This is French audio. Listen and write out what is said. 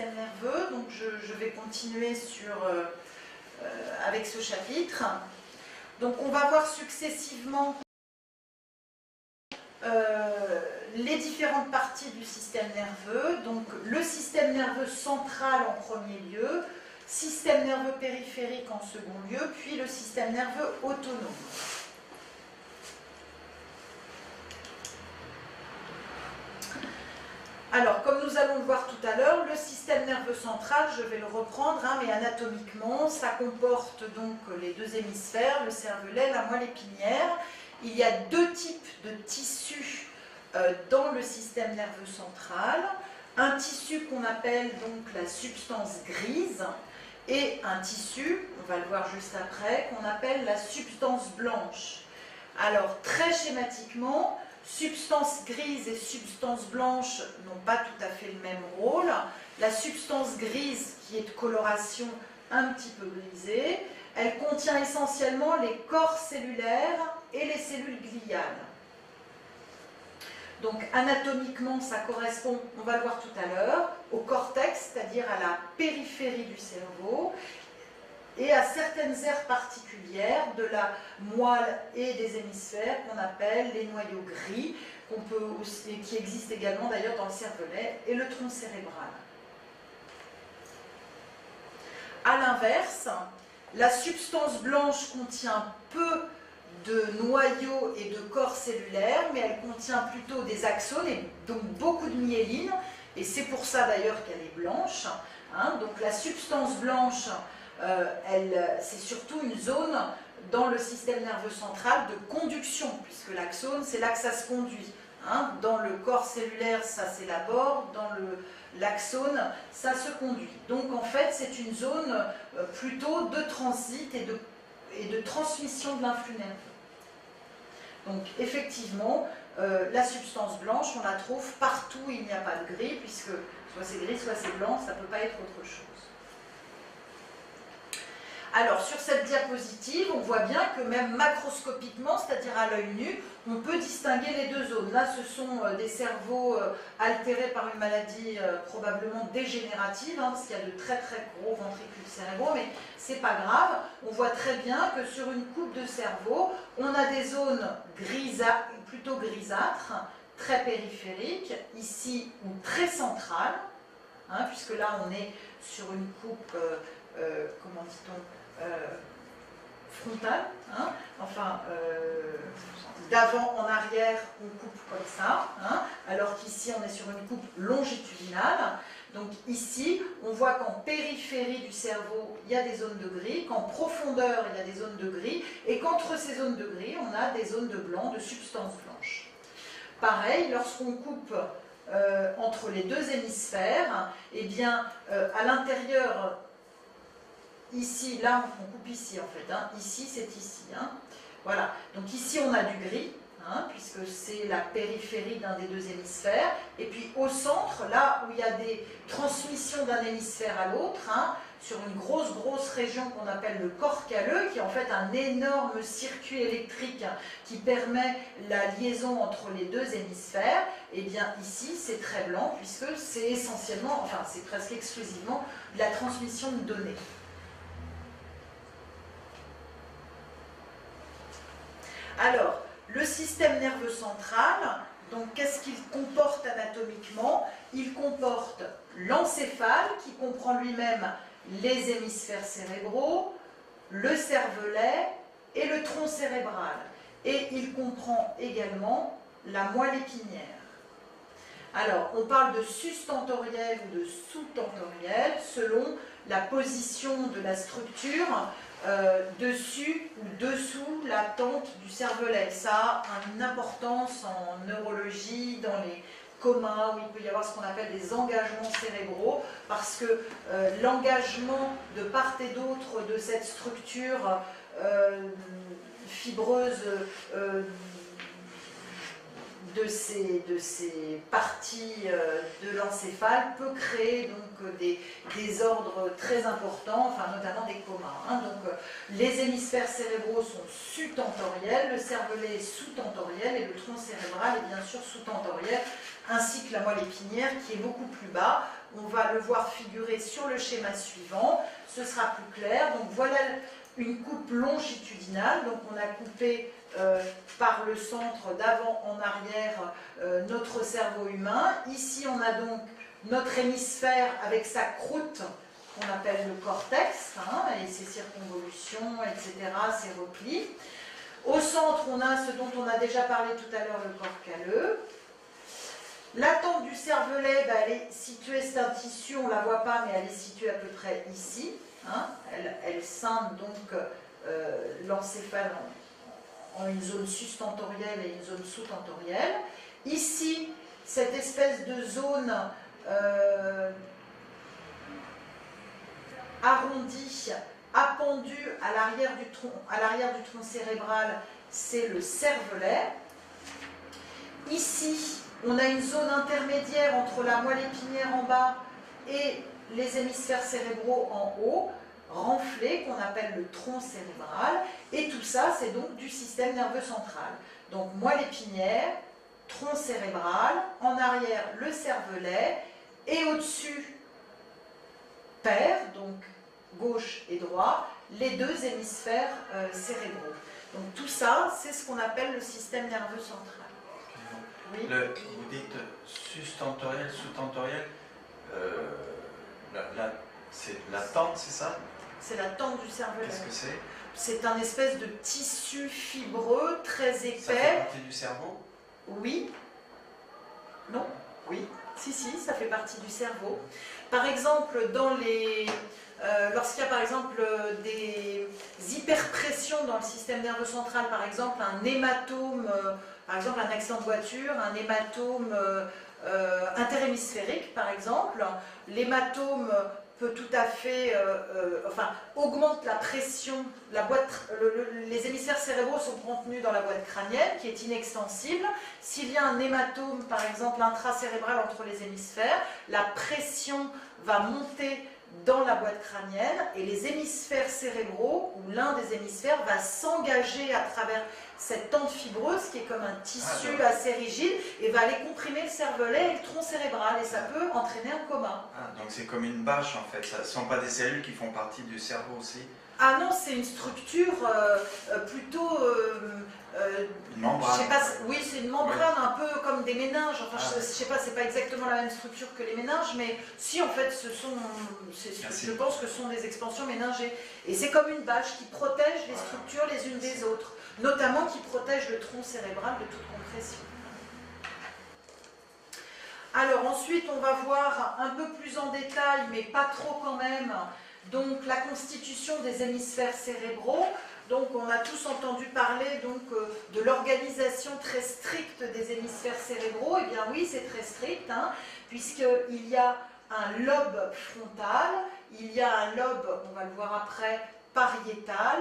système nerveux, donc je vais continuer avec ce chapitre. Donc on va voir successivement les différentes parties du système nerveux. Donc le système nerveux central en premier lieu, système nerveux périphérique en second lieu, puis le système nerveux autonome. Alors, comme nous allons le voir tout à l'heure, le système nerveux central, je vais le reprendre, mais anatomiquement, ça comporte donc les deux hémisphères, le cervelet, la moelle épinière. Il y a deux types de tissus dans le système nerveux central. Un tissu qu'on appelle donc la substance grise et un tissu, on va le voir juste après, qu'on appelle la substance blanche. Alors, très schématiquement, substance grise et substance blanche n'ont pas tout à fait le même rôle. La substance grise, qui est de coloration un petit peu grisée, elle contient essentiellement les corps cellulaires et les cellules gliales. Donc anatomiquement, ça correspond, on va le voir tout à l'heure, au cortex, c'est-à-dire à la périphérie du cerveau, et à certaines aires particulières de la moelle et des hémisphères qu'on appelle les noyaux gris, qui existent également d'ailleurs dans le cervelet, et le tronc cérébral. A l'inverse, la substance blanche contient peu de noyaux et de corps cellulaires, mais elle contient plutôt des axones et donc beaucoup de myéline, et c'est pour ça d'ailleurs qu'elle est blanche. Donc la substance blanche, c'est surtout une zone dans le système nerveux central de conduction, puisque l'axone, c'est là que ça se conduit. Dans le corps cellulaire, ça s'élabore, dans l'axone, ça se conduit. Donc en fait, c'est une zone plutôt de transit et de transmission de l'influx nerveux. Donc effectivement, la substance blanche, on la trouve partout où il n'y a pas de gris, puisque soit c'est gris, soit c'est blanc, ça ne peut pas être autre chose. Alors, sur cette diapositive, on voit bien que même macroscopiquement, c'est-à-dire à l'œil nu, on peut distinguer les deux zones. Là, ce sont des cerveaux altérés par une maladie probablement dégénérative, parce qu'il y a de très très gros ventricules cérébraux, mais c'est pas grave. On voit très bien que sur une coupe de cerveau, on a des zones plutôt grisâtres, très périphériques, ici ou très centrales, puisque là, on est sur une coupe, comment dit-on, frontale, d'avant en arrière, on coupe comme ça, alors qu'ici on est sur une coupe longitudinale. Donc ici, on voit qu'en périphérie du cerveau, il y a des zones de gris, qu'en profondeur, il y a des zones de gris, et qu'entre ces zones de gris, on a des zones de blanc, de substance blanche. Pareil, lorsqu'on coupe entre les deux hémisphères, eh bien, à l'intérieur, ici, là, on coupe ici en fait, ici c'est ici. Voilà, donc ici on a du gris, puisque c'est la périphérie d'un des deux hémisphères, et puis au centre, là où il y a des transmissions d'un hémisphère à l'autre, sur une grosse région qu'on appelle le corps calleux, qui est en fait un énorme circuit électrique qui permet la liaison entre les deux hémisphères, et bien ici c'est très blanc, puisque c'est essentiellement, enfin c'est presque exclusivement de la transmission de données. Alors, le système nerveux central, donc qu'est-ce qu'il comporte anatomiquement? Il comporte l'encéphale, qui comprend lui-même les hémisphères cérébraux, le cervelet et le tronc cérébral. Et il comprend également la moelle épinière. Alors, on parle de sustentoriel ou de sous-tentoriel selon la position de la structure dessus ou dessous la tente du cervelet. Ça a une importance en neurologie, dans les comas, où il peut y avoir ce qu'on appelle des engagements cérébraux, parce que l'engagement de part et d'autre de cette structure fibreuse de ces parties de l'encéphale peut créer donc des ordres très importants, notamment des comas. Donc les hémisphères cérébraux sont sus-tentoriels, le cervelet est sous-tentoriel et le tronc cérébral est bien sûr sous-tentoriel, ainsi que la moelle épinière qui est beaucoup plus bas, on va le voir figurer sur le schéma suivant, ce sera plus clair. Donc voilà une coupe longitudinale, donc on a coupé par le centre d'avant en arrière notre cerveau humain. Ici on a donc notre hémisphère avec sa croûte qu'on appelle le cortex, hein, et ses circonvolutions, etc., ses replis. Au centre, on a ce dont on a déjà parlé tout à l'heure, le corps calleux. La tempe du cervelet, bah, elle est située, c'est un tissu, on ne la voit pas, mais elle est située à peu près ici. Hein. Elle scinde donc l'encéphale en une zone sustentorielle et une zone sous-tentorielle. Ici, cette espèce de zone arrondie, appendue à l'arrière du tronc cérébral, c'est le cervelet. Ici, on a une zone intermédiaire entre la moelle épinière en bas et les hémisphères cérébraux en haut, renflés, qu'on appelle le tronc cérébral. Et tout ça, c'est donc du système nerveux central. Donc moelle épinière, tronc cérébral, en arrière le cervelet, et au-dessus, paire, donc gauche et droit, les deux hémisphères cérébraux. Donc tout ça, c'est ce qu'on appelle le système nerveux central. Oui. Vous dites sustentoriel, sous-tentoriel, c'est la tente, c'est ça? C'est la tente du cervelet. Qu'est-ce que c'est? C'est un espèce de tissu fibreux, très épais. Ça fait partie du cerveau? Oui. Non? Oui. Si, ça fait partie du cerveau. Par exemple, lorsqu'il y a par exemple des hyperpressions dans le système nerveux central, par exemple un hématome, par exemple un accident de voiture, un hématome interhémisphérique par exemple, l'hématome peut tout à fait, augmente la pression, les hémisphères cérébraux sont contenus dans la boîte crânienne qui est inextensible. S'il y a un hématome, par exemple intracérébral entre les hémisphères, la pression va monter dans la boîte crânienne et les hémisphères cérébraux, ou l'un des hémisphères, va s'engager à travers cette tente fibreuse qui est comme un tissu assez rigide et va aller comprimer le cervelet et le tronc cérébral et ça peut entraîner un coma. Donc c'est comme une bâche en fait, ce ne sont pas des cellules qui font partie du cerveau aussi? Ah non, c'est une structure plutôt... une membrane. Je sais pas, oui, c'est une membrane un peu comme des méninges. Enfin, je sais pas, c'est pas exactement la même structure que les méninges, mais si en fait, je pense que ce sont des expansions méningées. Et c'est comme une bâche qui protège les structures les unes des autres, notamment qui protège le tronc cérébral de toute compression. Alors ensuite, on va voir un peu plus en détail, mais pas trop quand même, donc la constitution des hémisphères cérébraux. Donc on a tous entendu parler donc, de l'organisation très stricte des hémisphères cérébraux. Eh bien oui, c'est très strict, hein, puisqu'il y a un lobe frontal, il y a un lobe, on va le voir après, pariétal,